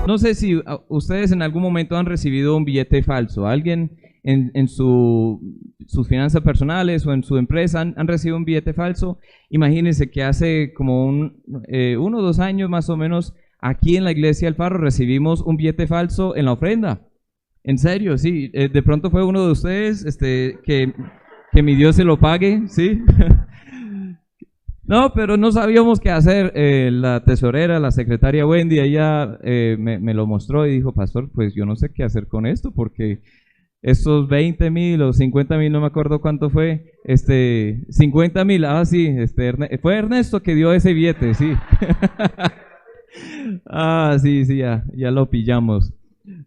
No sé si ustedes en algún momento han recibido un billete falso. ¿Alguien en sus finanzas personales o en su empresa han recibido un billete falso? Imagínense que hace como 1 o 2 años más o menos, aquí en la iglesia del Faro recibimos un billete falso en la ofrenda. En serio, sí. De pronto fue uno de ustedes que mi Dios se lo pague, ¿sí? No, pero no sabíamos qué hacer. La tesorera, la secretaria Wendy, ella me lo mostró y dijo, pastor, pues yo no sé qué hacer con esto, porque estos 20,000 o 50,000, no me acuerdo cuánto fue, 50,000, sí, fue Ernesto que dio ese billete, sí. Sí, ya lo pillamos.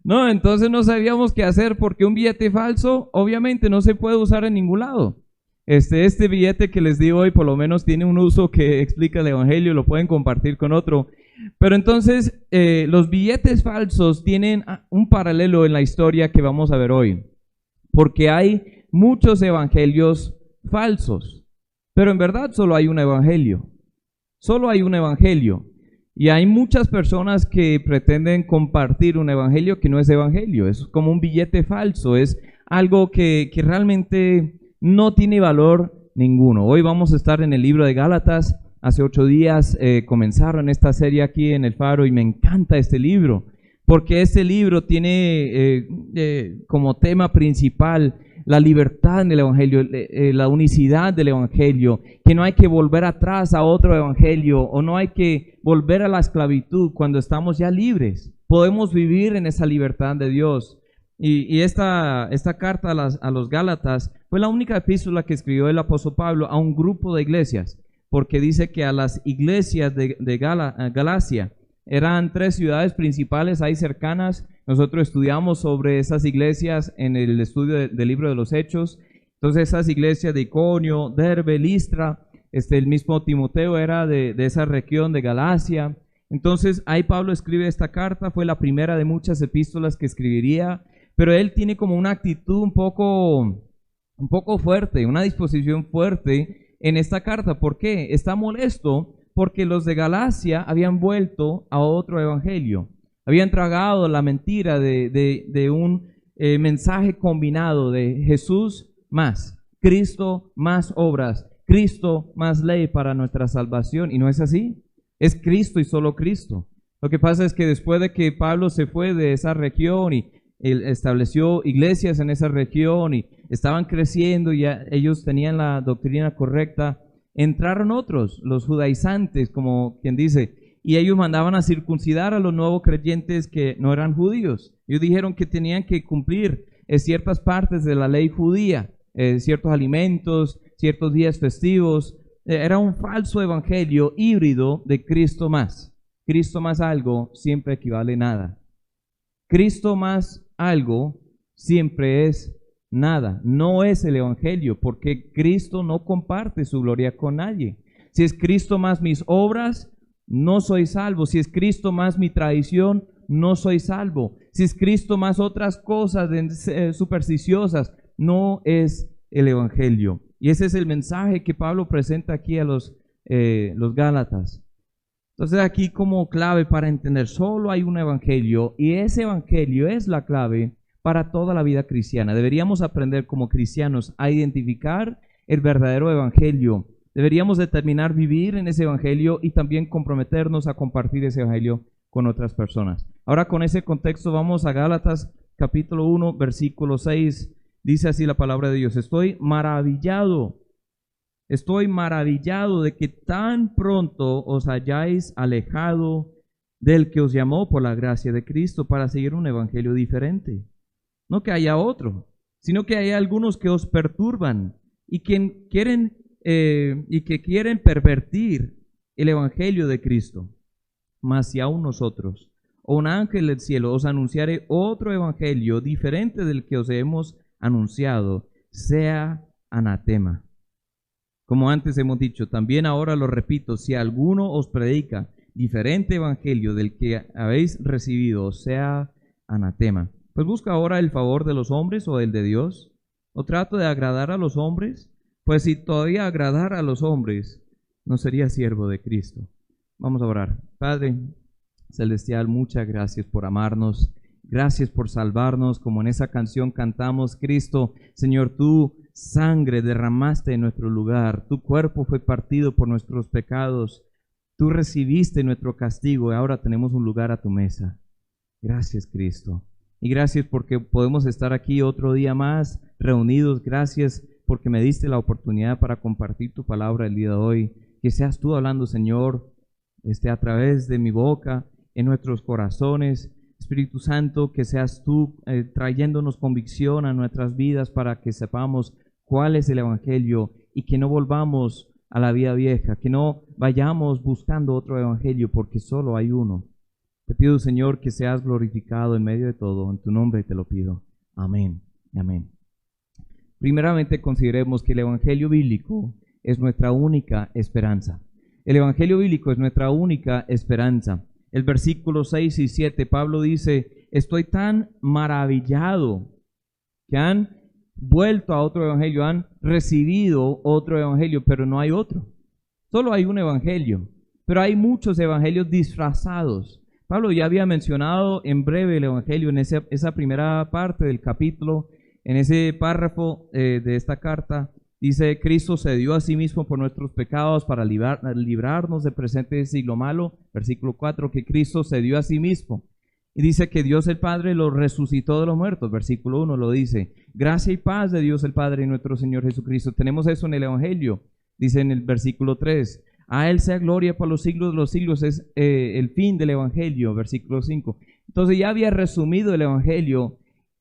No, entonces no sabíamos qué hacer, porque un billete falso obviamente no se puede usar en ningún lado. Este billete que les digo hoy por lo menos tiene un uso que explica el evangelio, lo pueden compartir con otro. Pero entonces los billetes falsos tienen un paralelo en la historia que vamos a ver hoy, porque hay muchos evangelios falsos, pero en verdad solo hay un evangelio, y hay muchas personas que pretenden compartir un evangelio que no es evangelio, es como un billete falso, es algo que realmente no tiene valor ninguno. Hoy vamos a estar en el libro de Gálatas. Hace 8 días comenzaron esta serie aquí en el Faro y me encanta este libro, porque este libro tiene como tema principal la libertad en el evangelio, la unicidad del evangelio, que no hay que volver atrás a otro evangelio o no hay que volver a la esclavitud cuando estamos ya libres. Podemos vivir en esa libertad de Dios. Y esta carta a los Gálatas fue la única epístola que escribió el apóstol Pablo a un grupo de iglesias, porque dice que a las iglesias de Galacia, eran 3 ciudades principales ahí cercanas. Nosotros estudiamos sobre esas iglesias en el estudio del libro de los Hechos. Entonces esas iglesias de Iconio, Derbe, Listra, el mismo Timoteo era de esa región de Galacia. Entonces ahí Pablo escribe esta carta, fue la primera de muchas epístolas que escribiría, pero él tiene como una actitud un poco fuerte, una disposición fuerte en esta carta. ¿Por qué? Está molesto porque los de Galacia habían vuelto a otro evangelio, habían tragado la mentira de un mensaje combinado de Jesús más Cristo más obras, Cristo más ley para nuestra salvación, y no es así, es Cristo y solo Cristo. Lo que pasa es que después de que Pablo se fue de esa región y él estableció iglesias en esa región y estaban creciendo y ya ellos tenían la doctrina correcta, entraron otros, los judaizantes, como quien dice, y ellos mandaban a circuncidar a los nuevos creyentes que no eran judíos. Ellos dijeron que tenían que cumplir ciertas partes de la ley judía, ciertos alimentos, ciertos días festivos. Era un falso evangelio híbrido de Cristo más. Cristo más algo siempre equivale a nada. Cristo más algo siempre es nada. No es el evangelio, porque Cristo no comparte su gloria con nadie. Si es Cristo más mis obras, no soy salvo. Si es Cristo más mi tradición, no soy salvo. Si es Cristo más otras cosas supersticiosas, no es el evangelio. Y ese es el mensaje que Pablo presenta aquí a los Gálatas. Entonces aquí como clave para entender, solo hay un evangelio y ese evangelio es la clave para toda la vida cristiana. Deberíamos aprender como cristianos a identificar el verdadero evangelio. Deberíamos determinar vivir en ese evangelio y también comprometernos a compartir ese evangelio con otras personas. Ahora con ese contexto vamos a Gálatas capítulo 1 versículo 6. Dice así la palabra de Dios: Estoy maravillado de que tan pronto os hayáis alejado del que os llamó por la gracia de Cristo para seguir un evangelio diferente. No que haya otro, sino que hay algunos que os perturban y que quieren pervertir el evangelio de Cristo. Mas si aún nosotros, o un ángel del cielo, os anunciare otro evangelio diferente del que os hemos anunciado, sea anatema. Como antes hemos dicho, también ahora lo repito, si alguno os predica diferente evangelio del que habéis recibido, sea anatema. Pues busca ahora el favor de los hombres o el de Dios, o trato de agradar a los hombres. Pues si todavía agradara a los hombres, no sería siervo de Cristo. Vamos a orar. Padre Celestial, muchas gracias por amarnos. Gracias por salvarnos, como en esa canción cantamos, Cristo, Señor, tu sangre derramaste en nuestro lugar, tu cuerpo fue partido por nuestros pecados, tú recibiste nuestro castigo y ahora tenemos un lugar a tu mesa. Gracias, Cristo. Y gracias porque podemos estar aquí otro día más reunidos. Gracias porque me diste la oportunidad para compartir tu palabra el día de hoy. Que seas tú hablando, Señor, a través de mi boca, en nuestros corazones. Espíritu Santo, que seas tú trayéndonos convicción a nuestras vidas para que sepamos cuál es el Evangelio y que no volvamos a la vida vieja, que no vayamos buscando otro Evangelio porque solo hay uno. Te pido, Señor, que seas glorificado en medio de todo. En tu nombre te lo pido. Amén. Amén. Primeramente, consideremos que el Evangelio bíblico es nuestra única esperanza. El Evangelio bíblico es nuestra única esperanza. El versículo 6 y 7, Pablo dice, estoy tan maravillado que han vuelto a otro evangelio, han recibido otro evangelio, pero no hay otro. Solo hay un evangelio, pero hay muchos evangelios disfrazados. Pablo ya había mencionado en breve el evangelio en esa primera parte del capítulo, en ese párrafo de esta carta. Dice, Cristo se dio a sí mismo por nuestros pecados para librarnos del presente siglo malo. Versículo 4, que Cristo se dio a sí mismo. Y dice que Dios el Padre lo resucitó de los muertos. Versículo 1 lo dice. Gracia y paz de Dios el Padre y nuestro Señor Jesucristo. Tenemos eso en el Evangelio. Dice en el versículo 3. A Él sea gloria por los siglos de los siglos. Es el fin del Evangelio. Versículo 5. Entonces ya había resumido el Evangelio.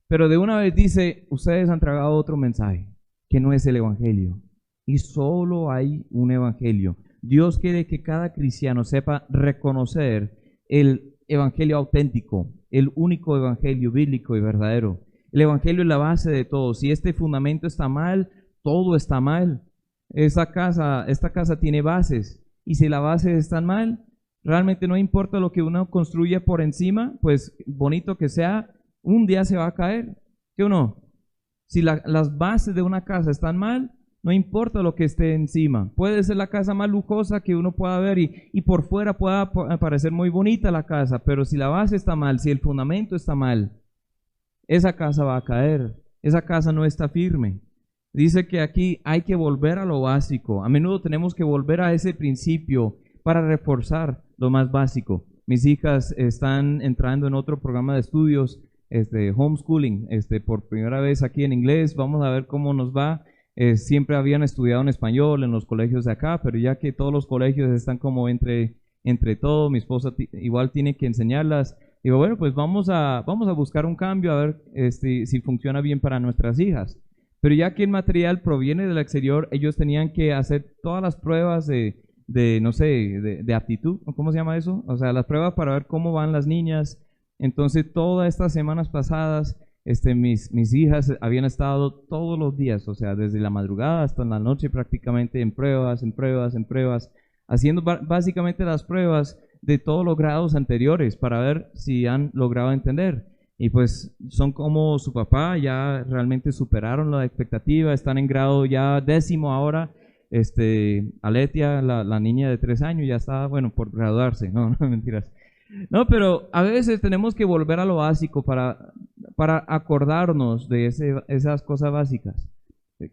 Pero de una vez dice, ustedes han tragado otro mensaje, que no es el Evangelio. Y solo hay un Evangelio. Dios quiere que cada cristiano sepa reconocer el Evangelio auténtico, el único Evangelio bíblico y verdadero. El Evangelio es la base de todo. Si este fundamento está mal, todo está mal. Esta casa tiene bases. Y si las bases están mal, realmente no importa lo que uno construya por encima, pues bonito que sea, un día se va a caer. ¿Sí o no? Si las bases de una casa están mal, no importa lo que esté encima. Puede ser la casa más lujosa que uno pueda ver y por fuera pueda parecer muy bonita la casa, pero si la base está mal, si el fundamento está mal, esa casa va a caer. Esa casa no está firme. Dice que aquí hay que volver a lo básico. A menudo tenemos que volver a ese principio para reforzar lo más básico. Mis hijas están entrando en otro programa de estudios, homeschooling, por primera vez aquí en inglés. Vamos a ver cómo nos va. Siempre habían estudiado en español en los colegios de acá, pero ya que todos los colegios están como entre todo, mi esposa igual tiene que enseñarlas. Digo, bueno, pues vamos a buscar un cambio a ver si funciona bien para nuestras hijas. Pero ya que el material proviene del exterior, ellos tenían que hacer todas las pruebas de aptitud, ¿cómo se llama eso? O sea, las pruebas para ver cómo van las niñas. Entonces, todas estas semanas pasadas, mis hijas habían estado todos los días, o sea, desde la madrugada hasta la noche prácticamente en pruebas, haciendo básicamente las pruebas de todos los grados anteriores para ver si han logrado entender. Y pues son como su papá, ya realmente superaron la expectativa, están en grado ya 10º ahora. Aletia, la niña de 3 años, ya está, bueno, por graduarse, no mentiras. No, pero a veces tenemos que volver a lo básico para acordarnos de esas cosas básicas.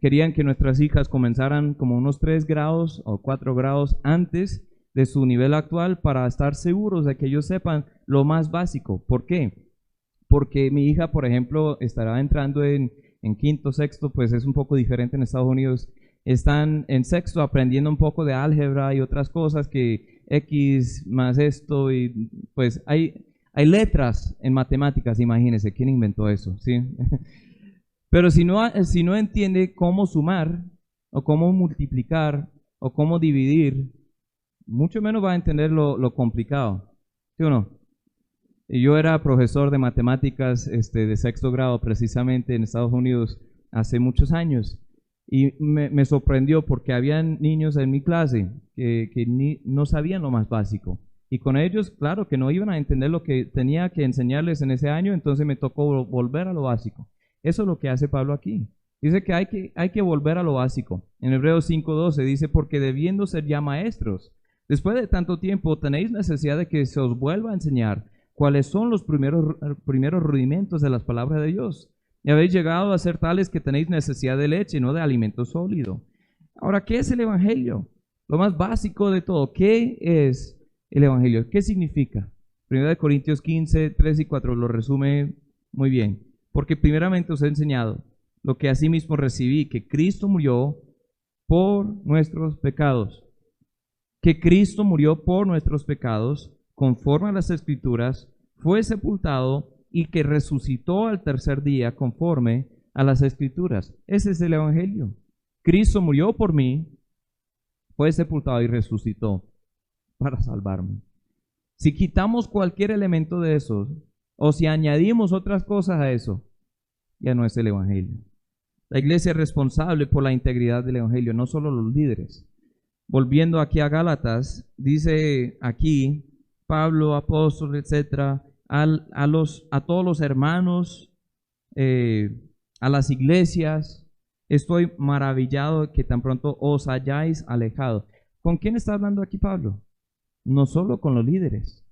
Querían que nuestras hijas comenzaran como unos 3 grados o 4 grados antes de su nivel actual para estar seguros de que ellos sepan lo más básico. ¿Por qué? Porque mi hija, por ejemplo, estará entrando en 5º, 6º, pues es un poco diferente en Estados Unidos. Están en 6º aprendiendo un poco de álgebra y otras cosas que X más esto, y pues hay letras en matemáticas, imagínense, ¿quién inventó eso? ¿Sí? Pero si no entiende cómo sumar, o cómo multiplicar, o cómo dividir, mucho menos va a entender lo complicado, ¿sí o no? Y yo era profesor de matemáticas de 6º grado precisamente en Estados Unidos hace muchos años. Y me sorprendió porque habían niños en mi clase que no sabían lo más básico. Y con ellos, claro, que no iban a entender lo que tenía que enseñarles en ese año, entonces me tocó volver a lo básico. Eso es lo que hace Pablo aquí. Dice que hay que volver a lo básico. En Hebreos 5:12 dice, porque debiendo ser ya maestros, después de tanto tiempo tenéis necesidad de que se os vuelva a enseñar cuáles son los primeros rudimentos de las palabras de Dios. Y habéis llegado a ser tales que tenéis necesidad de leche, no de alimento sólido. Ahora, ¿qué es el Evangelio? Lo más básico de todo, ¿qué es el Evangelio? ¿Qué significa? 1 Corintios 15, 3 y 4 lo resume muy bien. Porque primeramente os he enseñado lo que asimismo recibí, que Cristo murió por nuestros pecados. Que Cristo murió por nuestros pecados, conforme a las Escrituras, fue sepultado y que resucitó al tercer día, conforme a las Escrituras. Ese es el Evangelio. Cristo murió por mí, fue sepultado y resucitó para salvarme. Si quitamos cualquier elemento de eso, o si añadimos otras cosas a eso, ya no es el Evangelio. La iglesia es responsable por la integridad del Evangelio, no solo los líderes. Volviendo aquí a Gálatas, dice aquí Pablo, apóstol, etcétera, a todos los hermanos, a las iglesias, estoy maravillado de que tan pronto os hayáis alejado. ¿Con quién está hablando aquí Pablo? No solo con los líderes,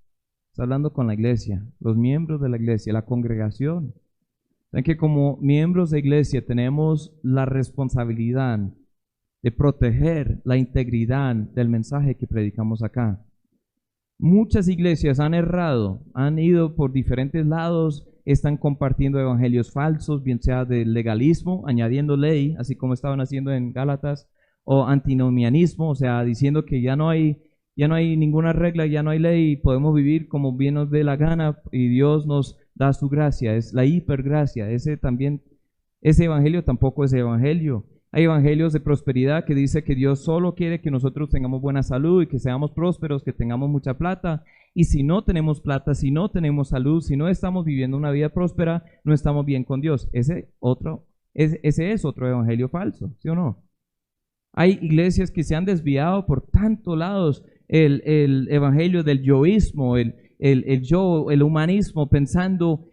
está hablando con la iglesia, los miembros de la iglesia, la congregación. Saben que como miembros de iglesia tenemos la responsabilidad de proteger la integridad del mensaje que predicamos acá. Muchas iglesias han errado, han ido por diferentes lados, están compartiendo evangelios falsos, bien sea del legalismo, añadiendo ley, así como estaban haciendo en Gálatas, o antinomianismo, o sea, diciendo que ya no hay ninguna regla, ya no hay ley, y podemos vivir como bien nos dé la gana y Dios nos da su gracia, es la hipergracia. Ese evangelio tampoco es evangelio. Hay evangelios de prosperidad que dice que Dios solo quiere que nosotros tengamos buena salud y que seamos prósperos, que tengamos mucha plata. Y si no tenemos plata, si no tenemos salud, si no estamos viviendo una vida próspera, no estamos bien con Dios. Ese es otro evangelio falso, ¿sí o no? Hay iglesias que se han desviado por tantos lados. El evangelio del yoísmo, el humanismo, pensando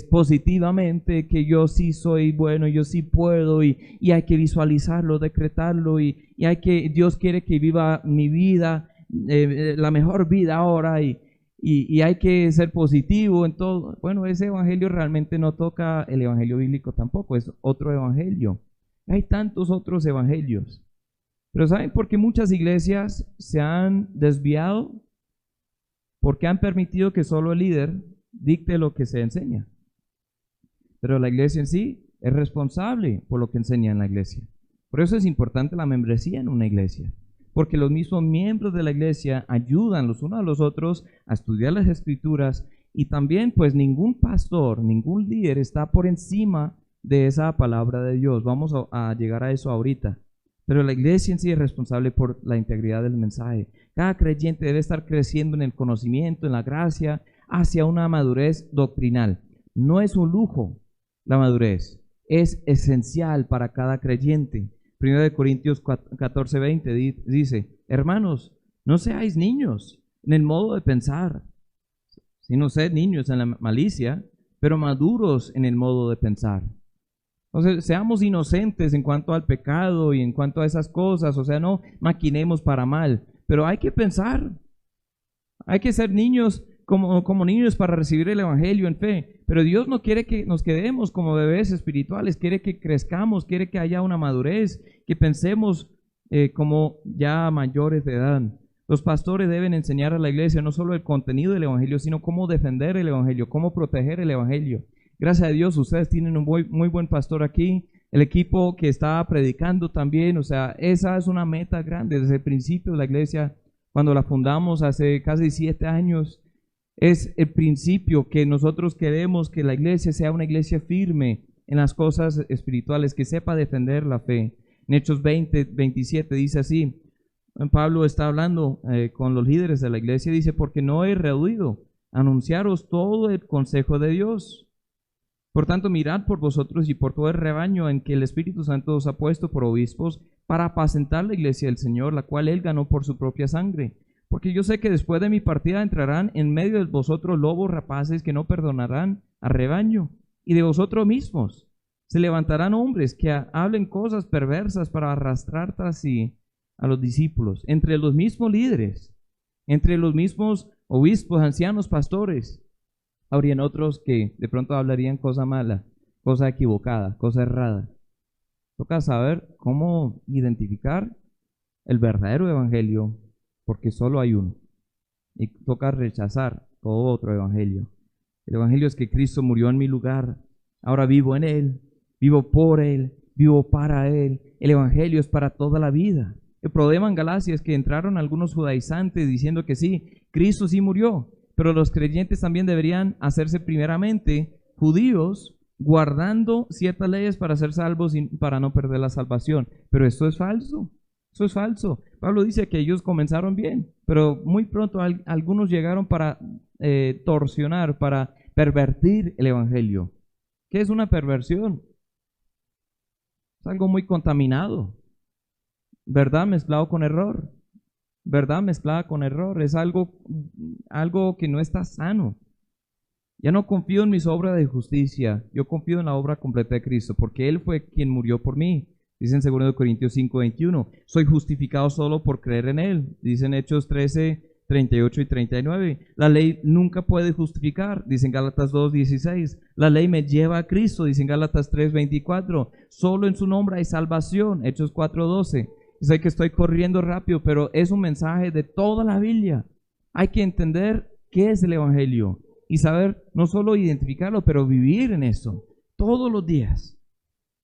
positivamente que yo sí soy bueno, yo sí puedo, y hay que visualizarlo, decretarlo, y Dios quiere que viva mi vida, la mejor vida ahora, y hay que ser positivo en todo. Bueno, ese evangelio realmente no toca el evangelio bíblico tampoco, es otro evangelio. Hay tantos otros evangelios. Pero ¿saben por qué muchas iglesias se han desviado? Porque han permitido que solo el líder dicte lo que se enseña. Pero la iglesia en sí es responsable por lo que enseña en la iglesia. Por eso es importante la membresía en una iglesia. Porque los mismos miembros de la iglesia ayudan los unos a los otros a estudiar las Escrituras, y también pues ningún pastor, ningún líder está por encima de esa palabra de Dios. Vamos a llegar a eso ahorita. Pero la iglesia en sí es responsable por la integridad del mensaje. Cada creyente debe estar creciendo en el conocimiento, en la gracia, hacia una madurez doctrinal. No es un lujo la madurez, es esencial para cada creyente. 1 Corintios 14:20 dice, hermanos, no seáis niños en el modo de pensar, sino sed niños en la malicia, pero maduros en el modo de pensar. Entonces, seamos inocentes en cuanto al pecado y en cuanto a esas cosas, o sea, no maquinemos para mal, pero hay que pensar, hay que ser niños como niños para recibir el evangelio en fe, pero Dios no quiere que nos quedemos como bebés espirituales, quiere que crezcamos, quiere que haya una madurez, que pensemos como ya mayores de edad. Los pastores deben enseñar a la iglesia no solo el contenido del evangelio, sino cómo defender el evangelio, cómo proteger el evangelio. Gracias a Dios, ustedes tienen un muy buen pastor aquí, el equipo que está predicando también, o sea, esa es una meta grande desde el principio de la iglesia, cuando la fundamos hace casi 7 años, es el principio que nosotros queremos que la iglesia sea una iglesia firme en las cosas espirituales, que sepa defender la fe. En Hechos 20:27 dice así, Pablo está hablando con los líderes de la iglesia, dice, porque no he rehuido anunciaros todo el consejo de Dios. Por tanto, mirad por vosotros y por todo el rebaño en que el Espíritu Santo os ha puesto por obispos para apacentar la iglesia del Señor, la cual Él ganó por su propia sangre. Porque yo sé que después de mi partida entrarán en medio de vosotros lobos rapaces que no perdonarán al rebaño, y de vosotros mismos se levantarán hombres que hablen cosas perversas para arrastrar tras sí a los discípulos, entre los mismos líderes, entre los mismos obispos, ancianos, pastores. Habrían otros que de pronto hablarían cosa mala, cosa equivocada, cosa errada. Toca saber cómo identificar el verdadero evangelio, porque solo hay uno. Y toca rechazar todo otro evangelio. El evangelio es que Cristo murió en mi lugar. Ahora vivo en Él, vivo por Él, vivo para Él. El evangelio es para toda la vida. El problema en Galacia es que entraron algunos judaizantes diciendo que sí, Cristo sí murió, pero los creyentes también deberían hacerse primeramente judíos, guardando ciertas leyes para ser salvos y para no perder la salvación. Pero esto es falso. Eso es falso. Pablo dice que ellos comenzaron bien, pero muy pronto algunos llegaron para torsionar, para pervertir el evangelio. ¿Qué es una perversión? Es algo muy contaminado. Verdad mezclado con error. Verdad mezclada con error. Es algo que no está sano. Ya no confío en mis obras de justicia. Yo confío en la obra completa de Cristo, porque Él fue quien murió por mí. Dice en 2 Corintios 5:21, soy justificado solo por creer en Él. Dice en Hechos 13:38 y 39, la ley nunca puede justificar. Dice en Gálatas 2:16, la ley me lleva a Cristo. Dice en Gálatas 3:24, solo en su nombre hay salvación. Hechos 4:12. Sé que estoy corriendo rápido, pero es un mensaje de toda la Biblia. Hay que entender qué es el evangelio y saber no solo identificarlo, pero vivir en eso todos los días.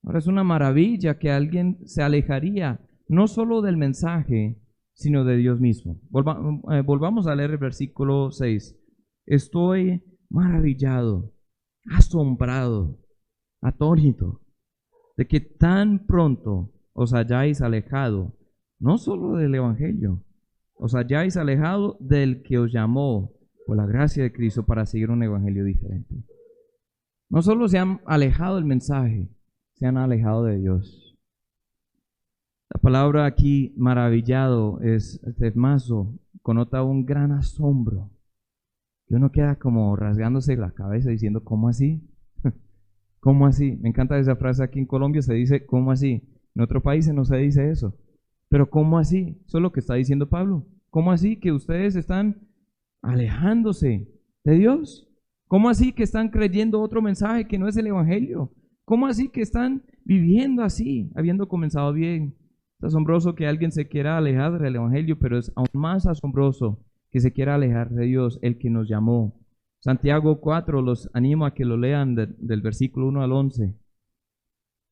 Ahora es una maravilla que alguien se alejaría no solo del mensaje, sino de Dios mismo. Volvamos a leer el versículo 6. Estoy maravillado, asombrado, atónito, de que tan pronto os hayáis alejado, no solo del evangelio, os hayáis alejado del que os llamó por la gracia de Cristo para seguir un evangelio diferente. No solo se han alejado del mensaje, se han alejado de Dios. La palabra aquí, maravillado, es tefmazo, connota un gran asombro. Y uno queda como rasgándose la cabeza diciendo, ¿cómo así? ¿Cómo así? Me encanta esa frase. Aquí en Colombia se dice, ¿cómo así? En otros países no se dice eso. Pero ¿cómo así? Eso es lo que está diciendo Pablo. ¿Cómo así que ustedes están alejándose de Dios? ¿Cómo así que están creyendo otro mensaje que no es el evangelio? ¿Cómo así que están viviendo así, habiendo comenzado bien? Es asombroso que alguien se quiera alejar del evangelio, pero es aún más asombroso que se quiera alejar de Dios, el que nos llamó. Santiago 4, los animo a que lo lean del versículo 1 al 11.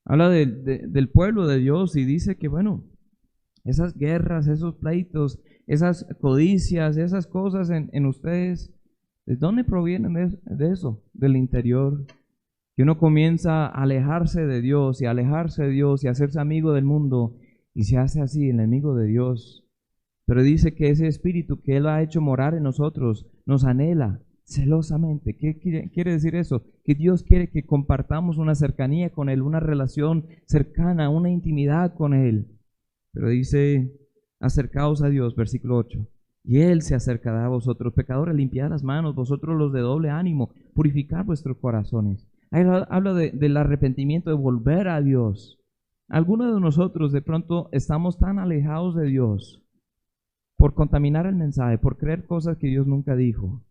Habla del pueblo de Dios y dice que, bueno, esas guerras, esos pleitos, esas codicias, esas cosas en ustedes, ¿de dónde provienen de eso? Del interior. Que uno comienza a alejarse de Dios y a alejarse de Dios y a hacerse amigo del mundo y se hace así, enemigo de Dios. Pero dice que ese espíritu que Él ha hecho morar en nosotros nos anhela celosamente. ¿Qué quiere decir eso? Que Dios quiere que compartamos una cercanía con Él, una relación cercana, una intimidad con Él. Pero dice, acercaos a Dios, versículo 8. Y Él se acercará a vosotros, pecadores, limpiad las manos, vosotros los de doble ánimo, purificad vuestros corazones. Ahí habla del arrepentimiento, de volver a Dios. Algunos de nosotros de pronto estamos tan alejados de Dios por contaminar el mensaje, por creer cosas que Dios nunca dijo.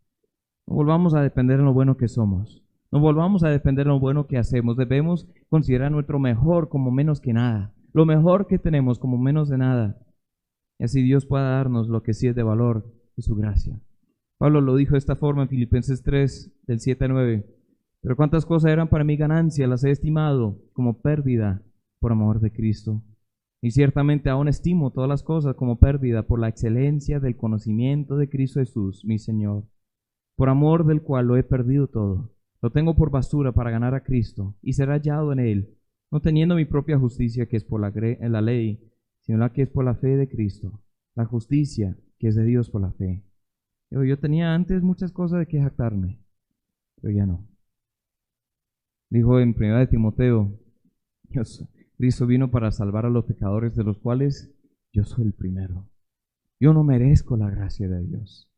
No volvamos a depender de lo bueno que somos. No volvamos a depender de lo bueno que hacemos. Debemos considerar nuestro mejor como menos que nada. Lo mejor que tenemos como menos de nada. Y así Dios pueda darnos lo que sí es de valor y su gracia. Pablo lo dijo de esta forma en Filipenses 3, del 7 al 9. Pero cuántas cosas eran para mi ganancia, las he estimado como pérdida por amor de Cristo. Y ciertamente aún estimo todas las cosas como pérdida por la excelencia del conocimiento de Cristo Jesús, mi Señor, por amor del cual lo he perdido todo. Lo tengo por basura para ganar a Cristo y ser hallado en Él, no teniendo mi propia justicia que es por la ley, sino la que es por la fe de Cristo, la justicia que es de Dios por la fe. Yo tenía antes muchas cosas de que jactarme, pero ya no. Dijo en 1 Timoteo, Cristo vino para salvar a los pecadores, de los cuales yo soy el primero. Yo no merezco la gracia de Dios.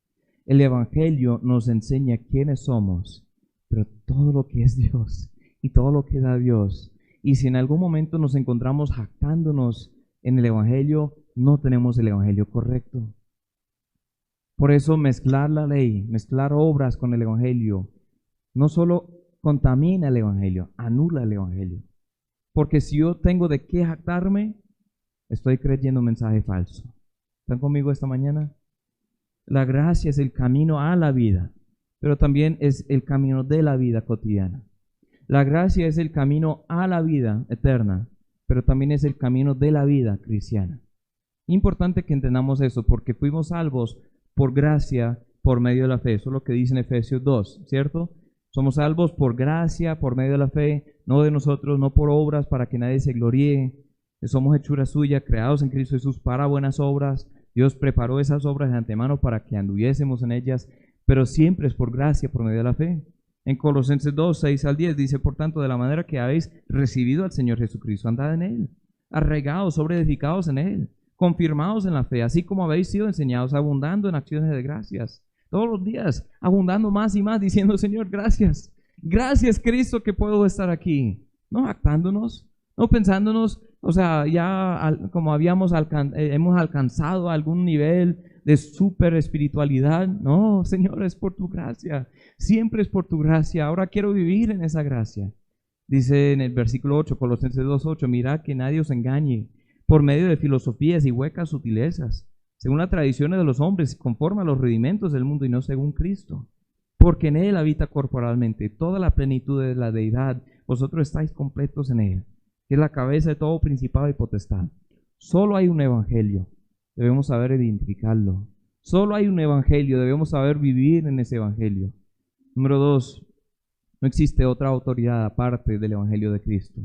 El Evangelio nos enseña quiénes somos, pero todo lo que es Dios y todo lo que da Dios. Y si en algún momento nos encontramos jactándonos en el Evangelio, no tenemos el Evangelio correcto. Por eso mezclar la ley, mezclar obras con el Evangelio, no solo contamina el Evangelio, anula el Evangelio. Porque si yo tengo de qué jactarme, estoy creyendo un mensaje falso. ¿Están conmigo esta mañana? La gracia es el camino a la vida, pero también es el camino de la vida cotidiana. La gracia es el camino a la vida eterna, pero también es el camino de la vida cristiana. Importante que entendamos eso, porque fuimos salvos por gracia, por medio de la fe. Eso es lo que dice en Efesios 2, ¿cierto? Somos salvos por gracia, por medio de la fe, no de nosotros, no por obras para que nadie se gloríe. Somos hechura suya, creados en Cristo Jesús para buenas obras. Dios preparó esas obras de antemano para que anduviésemos en ellas, pero siempre es por gracia, por medio de la fe. En Colosenses 2, 6 al 10 dice, por tanto, de la manera que habéis recibido al Señor Jesucristo, andad en Él, arraigados, sobreedificados en Él, confirmados en la fe, así como habéis sido enseñados, abundando en acciones de gracias. Todos los días, abundando más y más, diciendo, Señor, gracias. Gracias, Cristo, que puedo estar aquí. No jactándonos, no pensándonos, o sea, ya como hemos alcanzado algún nivel de super espiritualidad. No, Señor, es por tu gracia. Siempre es por tu gracia. Ahora quiero vivir en esa gracia. Dice en el versículo 8, Colosenses 2:8, mirad que nadie os engañe por medio de filosofías y huecas sutilezas, según las tradiciones de los hombres, conforme a los rudimentos del mundo y no según Cristo. Porque en Él habita corporalmente toda la plenitud de la deidad. Vosotros estáis completos en Él, que es la cabeza de todo principado y potestad. Solo hay un evangelio, debemos saber identificarlo. Solo hay un evangelio, debemos saber vivir en ese evangelio. Número 2, no existe otra autoridad aparte del evangelio de Cristo.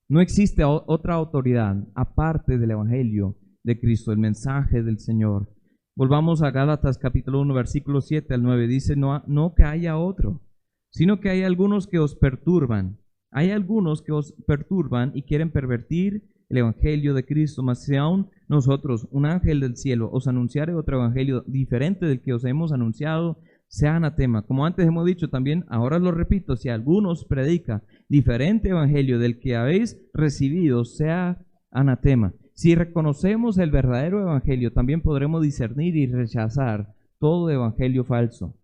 No existe otra autoridad aparte del evangelio de Cristo, el mensaje del Señor. Volvamos a Gálatas capítulo 1, versículos 7 al 9. Dice, no que haya otro, sino que hay algunos que os perturban. Hay algunos que os perturban y quieren pervertir el evangelio de Cristo. Mas si aún nosotros, un ángel del cielo, os anunciare otro evangelio diferente del que os hemos anunciado, sea anatema. Como antes hemos dicho también, ahora lo repito, si algunos predica diferente evangelio del que habéis recibido, sea anatema. Si reconocemos el verdadero evangelio, también podremos discernir y rechazar todo evangelio falso.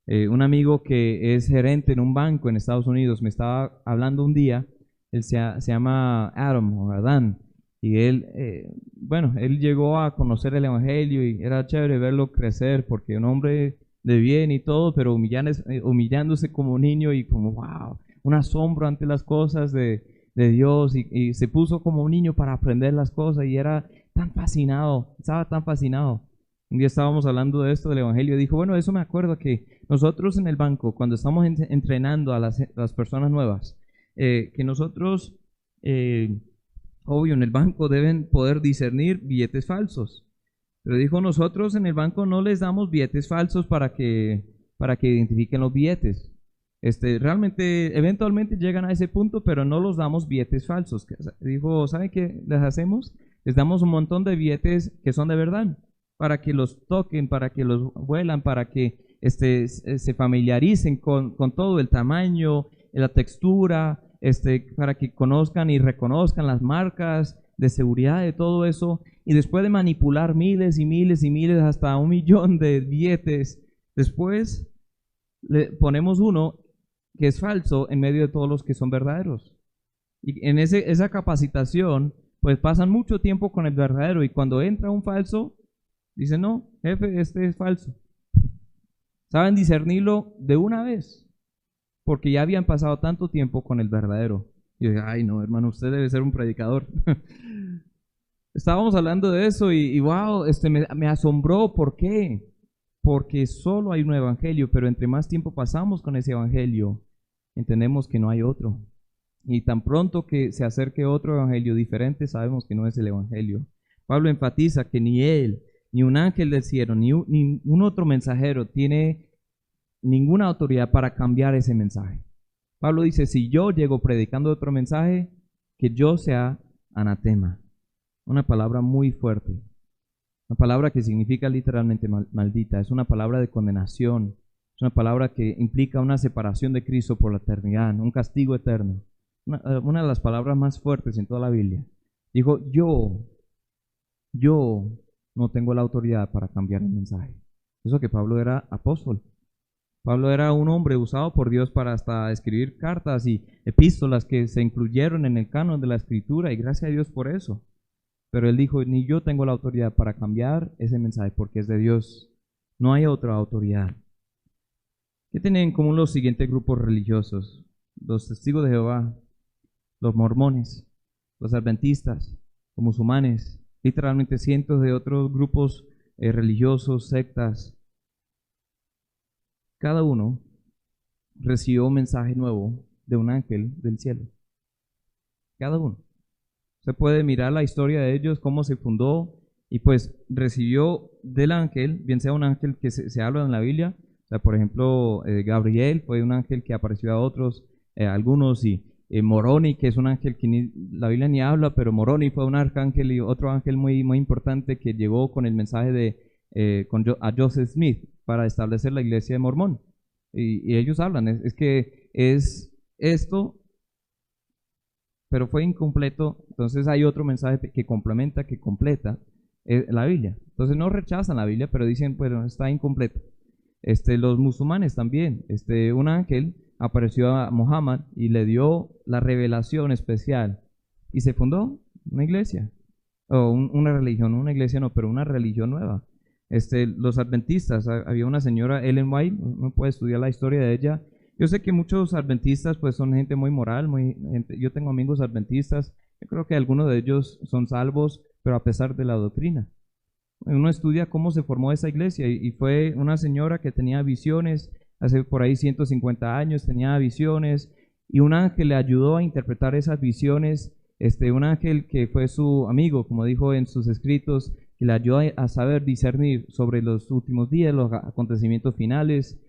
Un amigo que es gerente en un banco en Estados Unidos me estaba hablando un día. Él se llama Adam o Adán, y él llegó a conocer el evangelio y era chévere verlo crecer, porque un hombre de bien y todo, pero humillándose como niño y como wow, un asombro ante las cosas de Dios, y se puso como un niño para aprender las cosas y era tan fascinado, estaba tan fascinado. Un día estábamos hablando de esto del evangelio y dijo, bueno, eso me acuerdo que nosotros en el banco, cuando estamos entrenando a las personas nuevas, que nosotros, obvio, en el banco deben poder discernir billetes falsos. Pero dijo, nosotros en el banco no les damos billetes falsos para que identifiquen los billetes. Realmente, eventualmente llegan a ese punto, pero no los damos billetes falsos. Dijo, ¿saben qué les hacemos? Les damos un montón de billetes que son de verdad, para que los toquen, para que los huelan, para que se familiaricen con todo el tamaño, la textura, para que conozcan y reconozcan las marcas de seguridad de todo eso. Y después de manipular miles y miles y miles, hasta 1 millón de billetes, después le ponemos uno que es falso en medio de todos los que son verdaderos. Y en esa capacitación, pues pasan mucho tiempo con el verdadero, y cuando entra un falso, dicen, no, jefe, este es falso. Saben discernirlo de una vez, porque ya habían pasado tanto tiempo con el verdadero. Y yo dije, ay no, hermano, usted debe ser un predicador. Estábamos hablando de eso y wow, me asombró. ¿Por qué? Porque solo hay un evangelio, pero entre más tiempo pasamos con ese evangelio, entendemos que no hay otro. Y tan pronto que se acerque otro evangelio diferente, sabemos que no es el evangelio. Pablo enfatiza que ni él, ni un ángel del cielo, ni un otro mensajero tiene ninguna autoridad para cambiar ese mensaje. Pablo dice, si yo llego predicando otro mensaje, que yo sea anatema. Una palabra muy fuerte. Una palabra que significa literalmente maldita. Es una palabra de condenación. Es una palabra que implica una separación de Cristo por la eternidad, un castigo eterno. Una de las palabras más fuertes en toda la Biblia. Dijo, yo no tengo la autoridad para cambiar el mensaje. Eso que Pablo era apóstol. Pablo era un hombre usado por Dios para hasta escribir cartas y epístolas que se incluyeron en el canon de la Escritura, y gracias a Dios por eso. Pero él dijo, ni yo tengo la autoridad para cambiar ese mensaje porque es de Dios. No hay otra autoridad. ¿Qué tienen en común los siguientes grupos religiosos? Los testigos de Jehová, los mormones, los adventistas, los musulmanes, literalmente cientos de otros grupos religiosos, sectas. Cada uno recibió un mensaje nuevo de un ángel del cielo. Cada uno. Se puede mirar la historia de ellos, cómo se fundó, y pues recibió del ángel, bien sea un ángel que se habla en la Biblia, o sea, por ejemplo, Gabriel fue un ángel que apareció a otros, algunos, y Moroni, que es un ángel que la Biblia ni habla, pero Moroni fue un arcángel y otro ángel muy, muy importante que llegó con el mensaje a Joseph Smith para establecer la iglesia de Mormón. Y ellos hablan, es que es esto, pero fue incompleto. Entonces hay otro mensaje que complementa, que completa la Biblia. Entonces no rechazan la Biblia, pero dicen, bueno, está incompleto. Los musulmanes también, un ángel apareció a Muhammad y le dio la revelación especial y se fundó una iglesia, o una religión, una iglesia no, pero una religión nueva. Los adventistas, había una señora Ellen White, uno puede estudiar la historia de ella. Yo sé que muchos adventistas pues son gente muy moral, yo tengo amigos adventistas, yo creo que algunos de ellos son salvos, pero a pesar de la doctrina. Uno estudia cómo se formó esa iglesia y fue una señora que tenía visiones, hace por ahí 150 años tenía visiones, y un ángel le ayudó a interpretar esas visiones, un ángel que fue su amigo, como dijo en sus escritos, que le ayudó a saber discernir sobre los últimos días, los acontecimientos finales.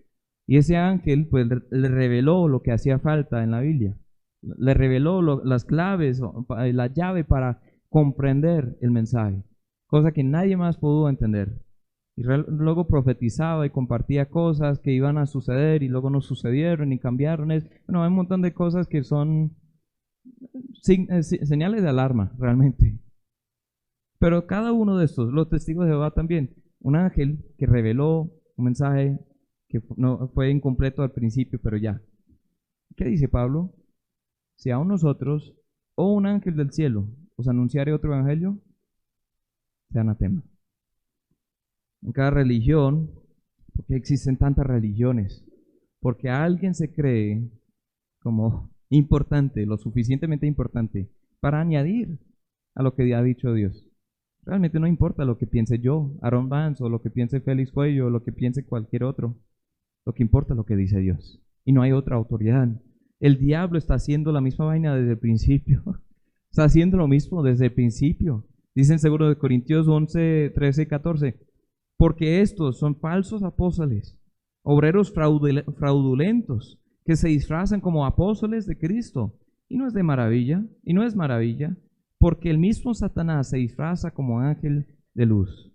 Y ese ángel pues le reveló lo que hacía falta en la Biblia, le reveló las claves, la llave para comprender el mensaje, cosa que nadie más pudo entender. Y luego profetizaba y compartía cosas que iban a suceder y luego no sucedieron y cambiaron. Bueno, hay un montón de cosas que son señales de alarma realmente. Pero cada uno de estos, los testigos de Jehová también, un ángel que reveló un mensaje que no fue incompleto al principio, pero ya. ¿Qué dice Pablo? Si aún nosotros o un ángel del cielo os anunciare otro evangelio, sea anatema. En cada religión, porque existen tantas religiones, porque alguien se cree como importante, lo suficientemente importante, para añadir a lo que ha dicho Dios. Realmente no importa lo que piense yo, Aaron Vance, o lo que piense Félix Cuello, o lo que piense cualquier otro. Lo que importa es lo que dice Dios. Y no hay otra autoridad. El diablo está haciendo la misma vaina desde el principio. Está haciendo lo mismo desde el principio. Dicen seguro de Corintios 11, 13 y 14. Porque estos son falsos apóstoles, obreros fraudulentos, que se disfrazan como apóstoles de Cristo. Y no es de maravilla, y no es maravilla, porque el mismo Satanás se disfraza como ángel de luz.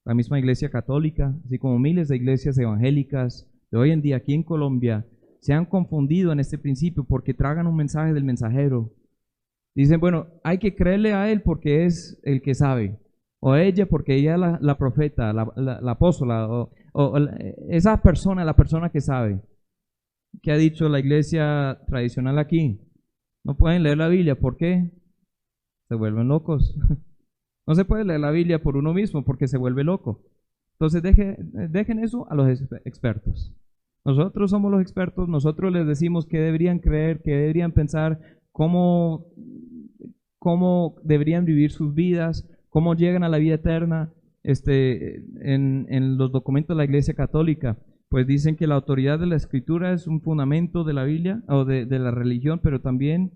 La misma iglesia católica, así como miles de iglesias evangélicas de hoy en día aquí en Colombia, se han confundido en este principio porque tragan un mensaje del mensajero. Dicen, bueno, hay que creerle a él porque es el que sabe, o a ella porque ella es la profeta, la apóstola, o esa persona, la persona que sabe. ¿Qué ha dicho la iglesia tradicional aquí? No pueden leer la Biblia, ¿por qué? Se vuelven locos. No se puede leer la Biblia por uno mismo porque se vuelve loco. Entonces dejen eso a los expertos. Nosotros somos los expertos, nosotros les decimos qué deberían creer, qué deberían pensar, cómo deberían vivir sus vidas, cómo llegan a la vida eterna. En los documentos de la Iglesia Católica, pues dicen que la autoridad de la Escritura es un fundamento de la Biblia o de la religión, pero también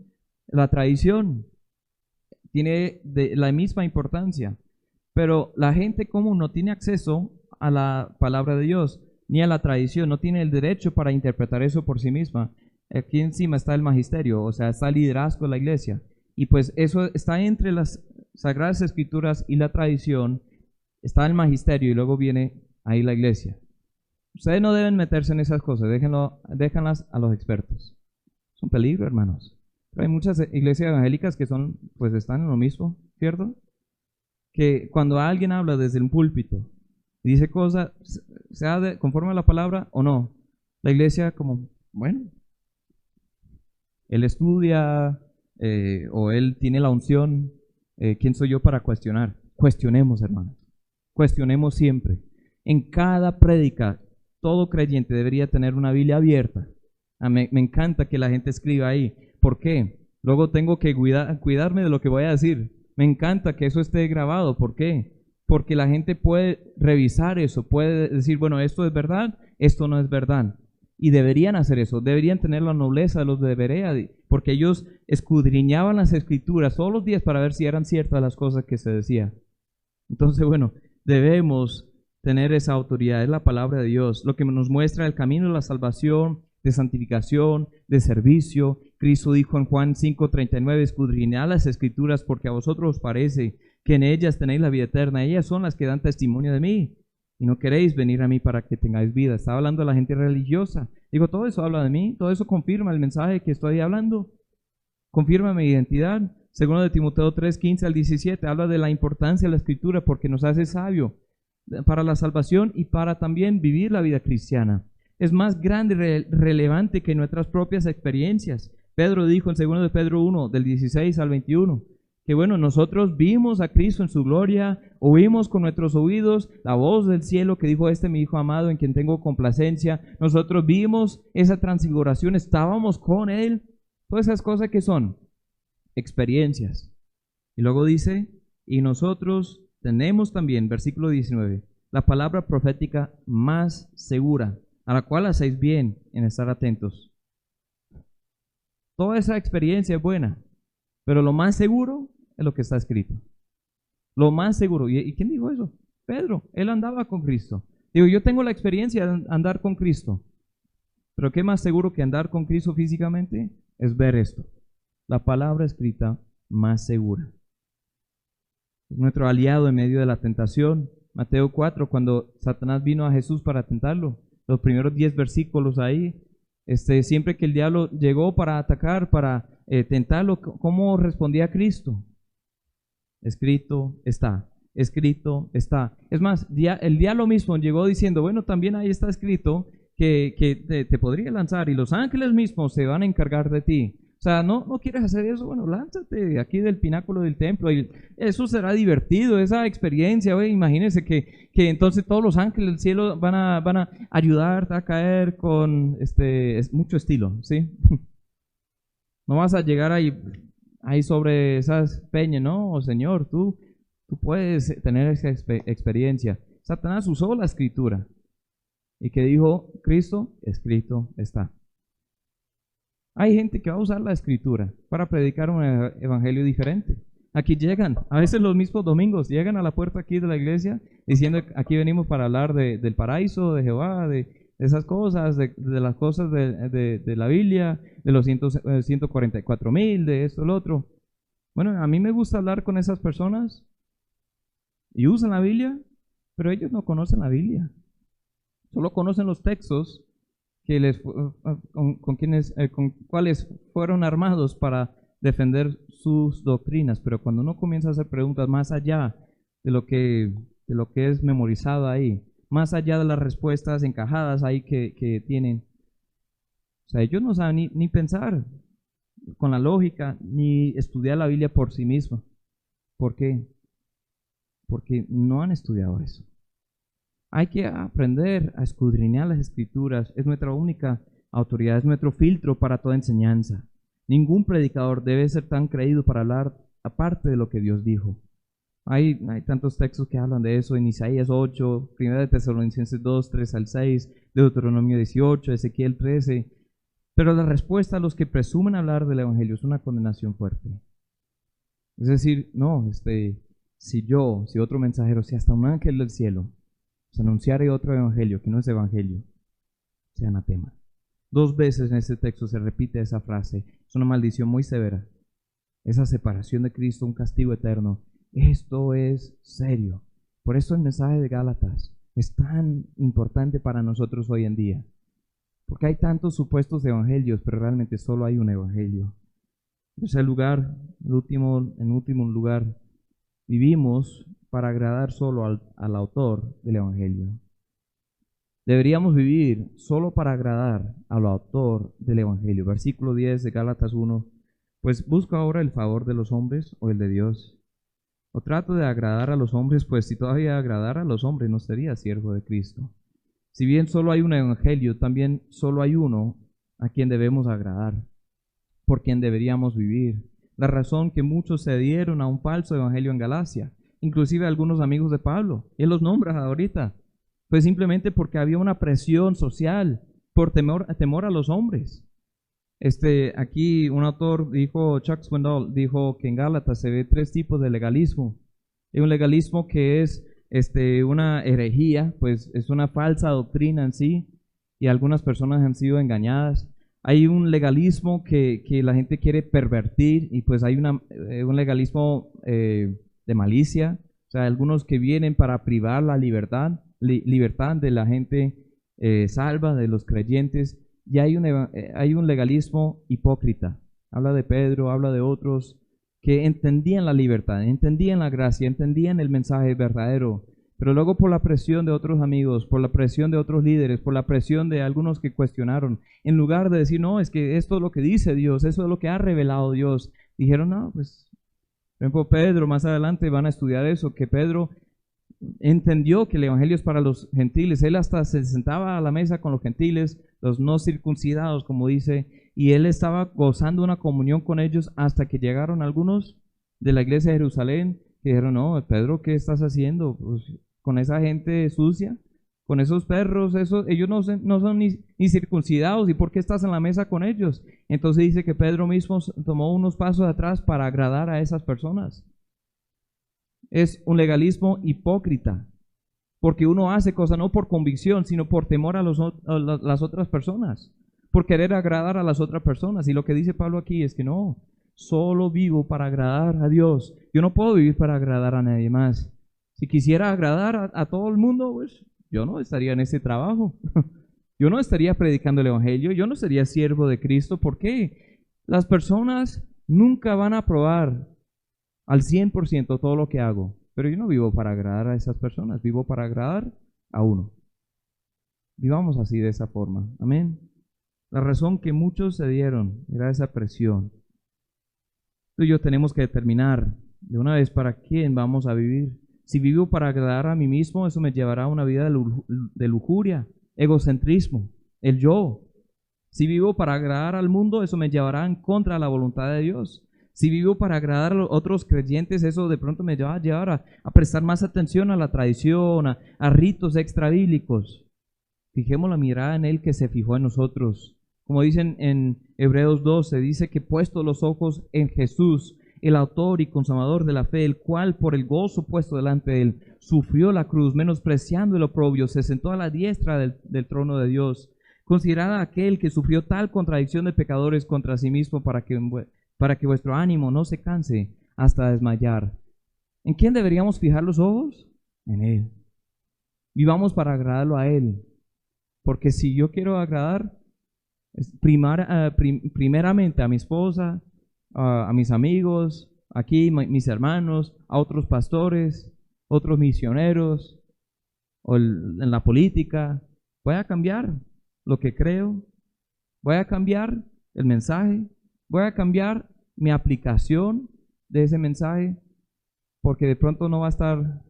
la tradición tiene la misma importancia. Pero la gente común no tiene acceso a la palabra de Dios ni a la tradición, no tiene el derecho para interpretar eso por sí misma. Aquí encima está el magisterio, o sea, está el liderazgo de la iglesia. Y pues eso está entre las Sagradas Escrituras y la tradición. está el magisterio y luego viene ahí la iglesia. Ustedes no deben meterse en esas cosas, déjenlas a los expertos. Es un peligro, hermanos. Pero hay muchas iglesias evangélicas que pues están en lo mismo, ¿cierto? Que cuando alguien habla desde un púlpito y dice cosas, sea conforme a la palabra o no, la iglesia como, bueno, él estudia o él tiene la unción, ¿quién soy yo para cuestionar? Cuestionemos, hermanos. Cuestionemos siempre. En cada prédica, todo creyente debería tener una Biblia abierta. Me encanta que la gente escriba ahí. ¿Por qué? Luego tengo que cuidarme de lo que voy a decir. Me encanta que eso esté grabado. ¿Por qué? Porque la gente puede revisar eso, puede decir, bueno, esto es verdad, esto no es verdad. Y deberían hacer eso, deberían tener la nobleza de los de Berea, porque ellos escudriñaban las escrituras todos los días para ver si eran ciertas las cosas que se decían. Entonces, bueno, debemos tener esa autoridad, es la palabra de Dios, lo que nos muestra el camino de la salvación, de santificación, de servicio. Cristo dijo en Juan 5:39, escudriñad las escrituras porque a vosotros os parece que en ellas tenéis la vida eterna, ellas son las que dan testimonio de mí, y no queréis venir a mí para que tengáis vida. Estaba hablando de la gente religiosa. Digo, todo eso habla de mí, todo eso confirma el mensaje que estoy hablando, confirma mi identidad. Segundo de Timoteo 3:15 al 17, habla de la importancia de la escritura porque nos hace sabio para la salvación y para también vivir la vida cristiana. Es más grande y relevante que nuestras propias experiencias. Pedro dijo en 2 de Pedro 1, del 16 al 21, que bueno, nosotros vimos a Cristo en su gloria, oímos con nuestros oídos la voz del cielo que dijo, mi hijo amado en quien tengo complacencia. Nosotros vimos esa transfiguración, estábamos con Él. Todas esas cosas que son experiencias. Y luego dice, y nosotros tenemos también, versículo 19, la palabra profética más segura, a la cual hacéis bien en estar atentos. Toda esa experiencia es buena, pero lo más seguro es lo que está escrito. Lo más seguro. ¿Y quién dijo eso? Pedro. Él andaba con Cristo. Digo, yo tengo la experiencia de andar con Cristo. Pero ¿qué más seguro que andar con Cristo físicamente? Es ver esto. La palabra escrita más segura. Es nuestro aliado en medio de la tentación. Mateo 4, cuando Satanás vino a Jesús para tentarlo. Los primeros 10 versículos ahí. Siempre que el diablo llegó para atacar, para tentarlo, ¿cómo respondía Cristo? Escrito está, escrito está. Es más, el diablo mismo llegó diciendo, bueno, también ahí está escrito que te podría lanzar y los ángeles mismos se van a encargar de ti. O sea, ¿no quieres hacer eso? Bueno, lánzate aquí del pináculo del templo y eso será divertido, esa experiencia. Oye, imagínense que entonces todos los ángeles del cielo van a ayudarte a caer con mucho estilo, ¿sí? No vas a llegar ahí sobre esas peñas, no, oh, Señor, tú puedes tener esa experiencia. Satanás usó la escritura y que dijo, Cristo, escrito está. Hay gente que va a usar la escritura para predicar un evangelio diferente. Aquí llegan, a veces los mismos domingos, llegan a la puerta aquí de la iglesia diciendo, aquí venimos para hablar del paraíso, de Jehová, de esas cosas, de las cosas de la Biblia, de los 144,000, de esto, lo otro. Bueno, a mí me gusta hablar con esas personas y usan la Biblia, pero ellos no conocen la Biblia. Solo conocen los textos que con cuales fueron armados para defender sus doctrinas. Pero cuando uno comienza a hacer preguntas más allá de lo que es memorizado ahí, más allá de las respuestas encajadas ahí que tienen, o sea, ellos no saben ni pensar con la lógica, ni estudiar la Biblia por sí mismos. ¿Por qué? Porque no han estudiado eso. Hay que aprender a escudriñar las escrituras. Es nuestra única autoridad, es nuestro filtro para toda enseñanza. Ningún predicador debe ser tan creído para hablar aparte de lo que Dios dijo. Hay tantos textos que hablan de eso en Isaías 8, 1 de Tesalonicenses 2, 3 al 6, Deuteronomio 18, Ezequiel 13. Pero la respuesta a los que presumen hablar del Evangelio es una condenación fuerte. Es decir, no, si otro mensajero, si hasta un ángel del cielo se anunciare otro evangelio que no es evangelio, sea anatema. 2 veces en este texto se repite esa frase. Es una maldición muy severa. Esa separación de Cristo, un castigo eterno. Esto es serio. Por eso el mensaje de Gálatas es tan importante para nosotros hoy en día. Porque hay tantos supuestos evangelios, pero realmente solo hay un evangelio. En tercer lugar, en último lugar, vivimos para agradar solo al autor del evangelio. Deberíamos vivir solo para agradar al autor del evangelio. Versículo 10 de Gálatas 1. Pues busco ahora el favor de los hombres o el de Dios. O trato de agradar a los hombres, pues si todavía agradara a los hombres no sería siervo de Cristo. Si bien solo hay un evangelio, también solo hay uno a quien debemos agradar, por quien deberíamos vivir. La razón que muchos se dieron a un falso evangelio en Galacia, inclusive algunos amigos de Pablo, él los nombra ahorita, fue simplemente porque había una presión social por temor a los hombres. Aquí un autor dijo, Chuck Swindoll, dijo que en Gálatas se ve 3 tipos de legalismo. Hay un legalismo que es una herejía, pues es una falsa doctrina en sí, y algunas personas han sido engañadas. Hay un legalismo que la gente quiere pervertir, y pues hay un legalismo de malicia, o sea, algunos que vienen para privar la libertad de la gente salva, de los creyentes. Y hay un legalismo hipócrita. Habla de Pedro, habla de otros que entendían la libertad, entendían la gracia, entendían el mensaje verdadero, pero luego por la presión de otros amigos, por la presión de otros líderes, por la presión de algunos que cuestionaron, en lugar de decir, no, es que esto es lo que dice Dios, eso es lo que ha revelado Dios, dijeron, no, pues, por ejemplo, Pedro, más adelante van a estudiar eso, que Pedro entendió que el evangelio es para los gentiles. Él hasta se sentaba a la mesa con los gentiles, los no circuncidados, como dice, y él estaba gozando una comunión con ellos hasta que llegaron algunos de la iglesia de Jerusalén que dijeron, no, Pedro, ¿qué estás haciendo? Pues, con esa gente sucia, con esos perros, ellos no son ni circuncidados, ¿y por qué estás en la mesa con ellos? Entonces dice que Pedro mismo tomó unos pasos atrás para agradar a esas personas. Es un legalismo hipócrita, porque uno hace cosas no por convicción, sino por temor a las otras personas, por querer agradar a las otras personas. Y lo que dice Pablo aquí es que no, solo vivo para agradar a Dios. Yo no puedo vivir para agradar a nadie más. Si quisiera agradar a todo el mundo, pues yo no estaría en ese trabajo. Yo no estaría predicando el evangelio, yo no sería siervo de Cristo. ¿Por qué? Las personas nunca van a aprobar al 100% todo lo que hago, pero yo no vivo para agradar a esas personas, vivo para agradar a uno. Vivamos así, de esa forma, amén. La razón que muchos se dieron era esa presión. Tú y yo tenemos que determinar de una vez para quién vamos a vivir. Si vivo para agradar a mí mismo, eso me llevará a una vida de lujuria, egocentrismo, el yo. Si vivo para agradar al mundo, eso me llevará en contra de la voluntad de Dios. Si vivo para agradar a los otros creyentes, eso de pronto me va a llevar a prestar más atención a la tradición, a ritos extrabíblicos. Fijemos la mirada en Él que se fijó en nosotros. Como dicen en Hebreos 12, dice que puesto los ojos en Jesús, el autor y consumador de la fe, el cual por el gozo puesto delante de Él, sufrió la cruz, menospreciando el oprobio, se sentó a la diestra del trono de Dios. Considerad a aquel que sufrió tal contradicción de pecadores contra sí mismo para que vuestro ánimo no se canse hasta desmayar. ¿En quién deberíamos fijar los ojos? En Él. Vivamos para agradarlo a Él. Porque si yo quiero agradar primeramente a mi esposa, a mis amigos, aquí mis hermanos, a otros pastores, otros misioneros, o en la política, voy a cambiar lo que creo, voy a cambiar el mensaje, voy a cambiar mi aplicación de ese mensaje, porque de pronto no va a estar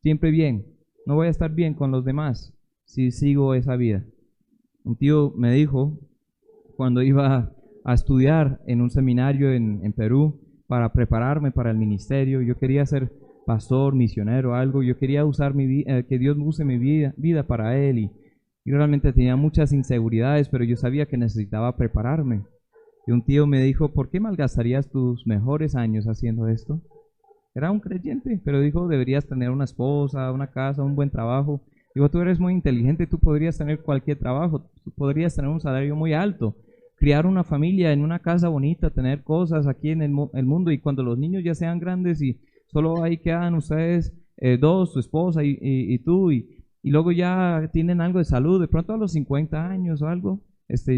siempre bien, no voy a estar bien con los demás si sigo esa vida. Un tío me dijo, cuando iba a estudiar en un seminario en Perú, para prepararme para el ministerio, yo quería ser pastor, misionero, algo, yo quería usar que Dios use mi vida para Él, y realmente tenía muchas inseguridades, pero yo sabía que necesitaba prepararme. Y un tío me dijo, ¿por qué malgastarías tus mejores años haciendo esto? Era un creyente, pero dijo, deberías tener una esposa, una casa, un buen trabajo. Digo, tú eres muy inteligente, tú podrías tener cualquier trabajo, tú podrías tener un salario muy alto, criar una familia en una casa bonita, tener cosas aquí en el mundo, y cuando los niños ya sean grandes y solo ahí quedan ustedes, dos, tu esposa y tú, y luego ya tienen algo de salud, de pronto a los 50 años o algo,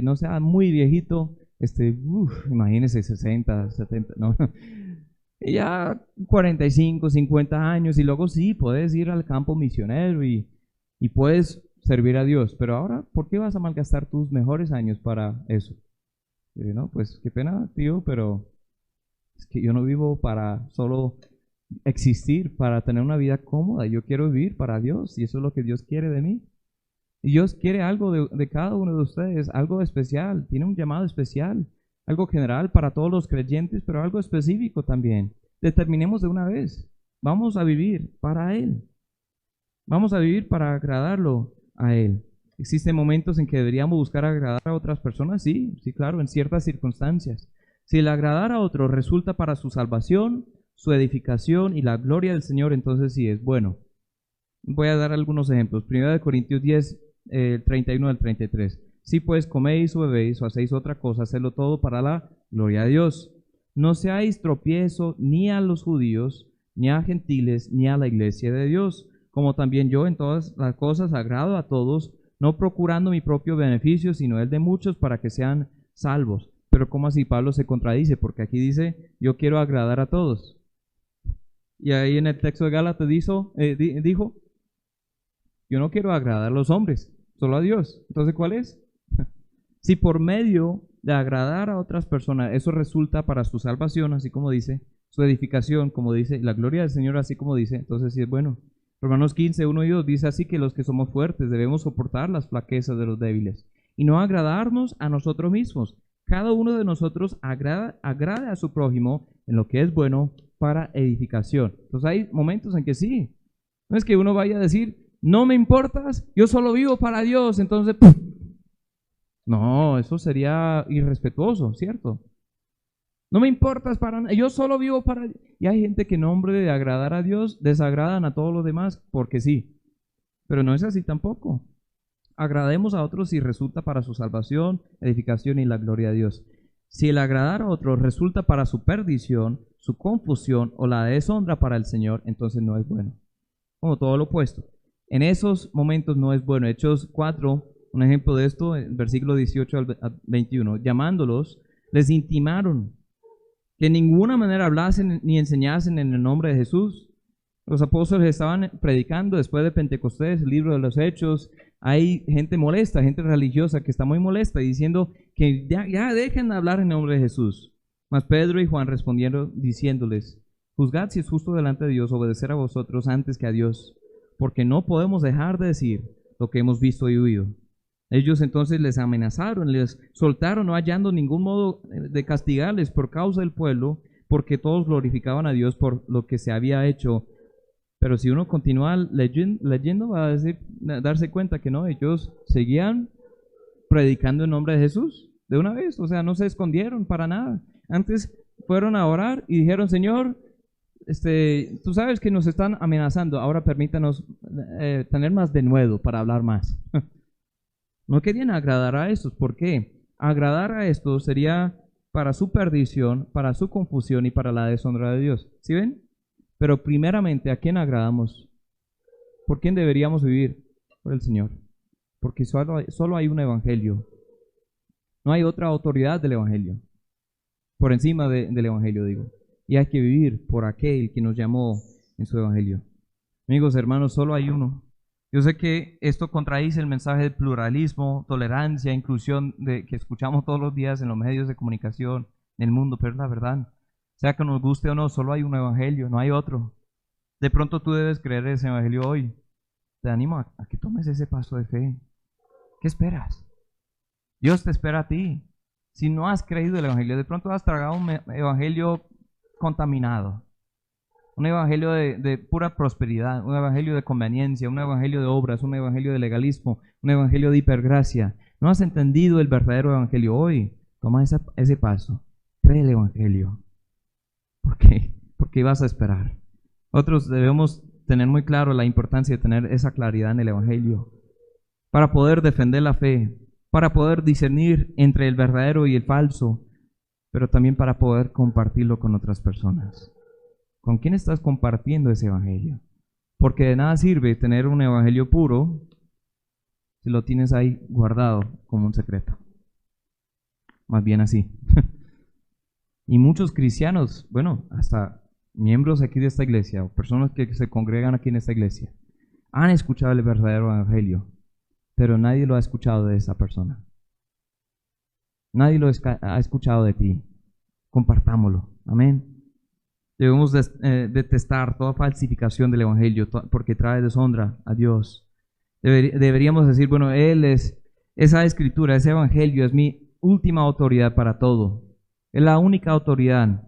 no sea muy viejito, imagínese 60, 70, no, y ya 45, 50 años, y luego sí, puedes ir al campo misionero y puedes servir a Dios, pero ahora, ¿por qué vas a malgastar tus mejores años para eso? No, pues qué pena, tío, pero es que yo no vivo para solo existir, para tener una vida cómoda. Yo quiero vivir para Dios y eso es lo que Dios quiere de mí. Y Dios quiere algo de cada uno de ustedes, algo especial, tiene un llamado especial, algo general para todos los creyentes, pero algo específico también. Determinemos de una vez, vamos a vivir para Él, vamos a vivir para agradarlo a Él. ¿Existen momentos en que deberíamos buscar agradar a otras personas? Sí, sí, claro, en ciertas circunstancias. Si el agradar a otros resulta para su salvación, su edificación y la gloria del Señor, entonces sí es bueno. Voy a dar algunos ejemplos. 1 Corintios 10, 31 al 33. Si pues coméis o bebéis o hacéis otra cosa, hacedlo todo para la gloria de Dios. No seáis tropiezo ni a los judíos, ni a gentiles, ni a la iglesia de Dios, como también yo en todas las cosas agrado a todos, no procurando mi propio beneficio, sino el de muchos para que sean salvos. Pero ¿cómo así Pablo se contradice? Porque aquí dice, yo quiero agradar a todos. Y ahí en el texto de Gálatas dijo, yo no quiero agradar a los hombres, solo a Dios. Entonces, ¿cuál es? Si por medio de agradar a otras personas eso resulta para su salvación, así como dice, su edificación, como dice, la gloria del Señor, así como dice, entonces sí es bueno. Romanos 15, 1 y 2 dice así que los que somos fuertes debemos soportar las flaquezas de los débiles y no agradarnos a nosotros mismos. Cada uno de nosotros agrade a su prójimo en lo que es bueno para edificación. Entonces hay momentos en que sí, no es que uno vaya a decir, no me importas, yo solo vivo para Dios, entonces, ¡pum! No, eso sería irrespetuoso, ¿cierto? No me importas para nada, yo solo vivo para... Y hay gente que en nombre de agradar a Dios desagradan a todos los demás porque sí, pero no es así tampoco. Agrademos a otros si resulta para su salvación, edificación y la gloria de Dios. Si el agradar a otros resulta para su perdición, su confusión o la deshonra para el Señor, entonces no es bueno. Como todo lo opuesto. En esos momentos no es bueno. Hechos 4, un ejemplo de esto, versículo 18 al 21. Llamándolos, les intimaron que en ninguna manera hablasen ni enseñasen en el nombre de Jesús. Los apóstoles estaban predicando después de Pentecostés, el libro de los Hechos. Hay gente molesta, gente religiosa que está muy molesta, diciendo que ya dejen de hablar en nombre de Jesús. Mas Pedro y Juan respondieron diciéndoles, juzgad si es justo delante de Dios obedecer a vosotros antes que a Dios, porque no podemos dejar de decir lo que hemos visto y oído. Ellos entonces les amenazaron, les soltaron, no hallando ningún modo de castigarles por causa del pueblo, porque todos glorificaban a Dios por lo que se había hecho. Pero si uno continúa leyendo va a darse cuenta que no, ellos seguían predicando en nombre de Jesús de una vez, o sea, no se escondieron para nada. Antes fueron a orar y dijeron, Señor, tú sabes que nos están amenazando, ahora permítanos tener más denuedo para hablar más. No querían agradar a estos. ¿Por qué? Agradar a estos sería para su perdición, para su confusión y para la deshonra de Dios. ¿Sí ven? Pero primeramente, ¿a quién agradamos? ¿Por quién deberíamos vivir? Por el Señor. Porque solo hay un evangelio. No hay otra autoridad del evangelio. Por encima del evangelio, digo. Y hay que vivir por aquel que nos llamó en su evangelio. Amigos, hermanos, solo hay uno. Yo sé que esto contradice el mensaje de pluralismo, tolerancia, inclusión que escuchamos todos los días en los medios de comunicación en el mundo, pero es la verdad. Sea que nos guste o no, solo hay un evangelio, no hay otro. De pronto tú debes creer ese evangelio hoy. Te animo a que tomes ese paso de fe. ¿Qué esperas? Dios te espera a ti. Si no has creído el evangelio, de pronto has tragado un evangelio contaminado. Un evangelio de pura prosperidad, un evangelio de conveniencia, un evangelio de obras, un evangelio de legalismo, un evangelio de hipergracia. No has entendido el verdadero evangelio hoy. Toma ese paso. Cree el evangelio. ¿Por qué? Porque vas a esperar. Otros debemos tener muy claro la importancia de tener esa claridad en el evangelio para poder defender la fe, para poder discernir entre el verdadero y el falso, pero también para poder compartirlo con otras personas. ¿Con quién estás compartiendo ese evangelio? Porque de nada sirve tener un evangelio puro si lo tienes ahí guardado como un secreto. Más bien así. Y muchos cristianos, bueno, hasta miembros aquí de esta iglesia, o personas que se congregan aquí en esta iglesia, han escuchado el verdadero evangelio, pero nadie lo ha escuchado de esa persona. Nadie lo ha escuchado de ti. Compartámoslo. Amén. Debemos detestar toda falsificación del evangelio porque trae deshonra a Dios. Deberíamos decir, bueno, esa escritura, ese evangelio es mi última autoridad para todo. Es la única autoridad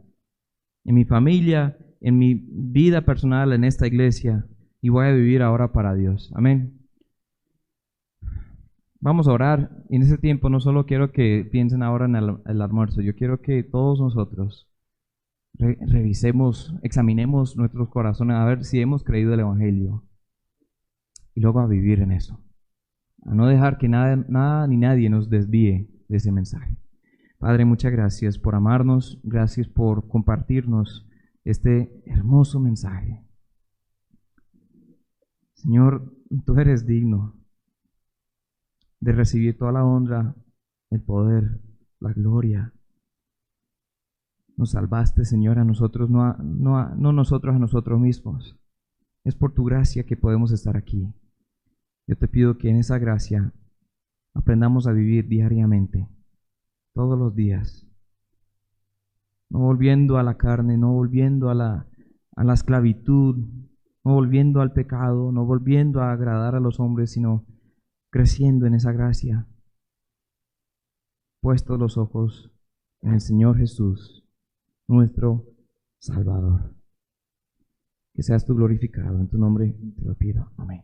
en mi familia, en mi vida personal, en esta iglesia, y voy a vivir ahora para Dios. Amén. Vamos a orar. Y en ese tiempo no solo quiero que piensen ahora en el almuerzo, yo quiero que todos nosotros revisemos, examinemos nuestros corazones a ver si hemos creído el evangelio. Y luego a vivir en eso. A no dejar que nada ni nadie nos desvíe de ese mensaje. Padre, muchas gracias por amarnos, gracias por compartirnos este hermoso mensaje. Señor, tú eres digno de recibir toda la honra, el poder, la gloria. Nos salvaste, Señor, a nosotros, no nosotros a nosotros mismos. Es por tu gracia que podemos estar aquí. Yo te pido que en esa gracia aprendamos a vivir diariamente, todos los días, no volviendo a la carne, no volviendo a la esclavitud, no volviendo al pecado, no volviendo a agradar a los hombres, sino creciendo en esa gracia, puestos los ojos en el Señor Jesús, nuestro Salvador. Que seas tú glorificado, en tu nombre te lo pido. Amén.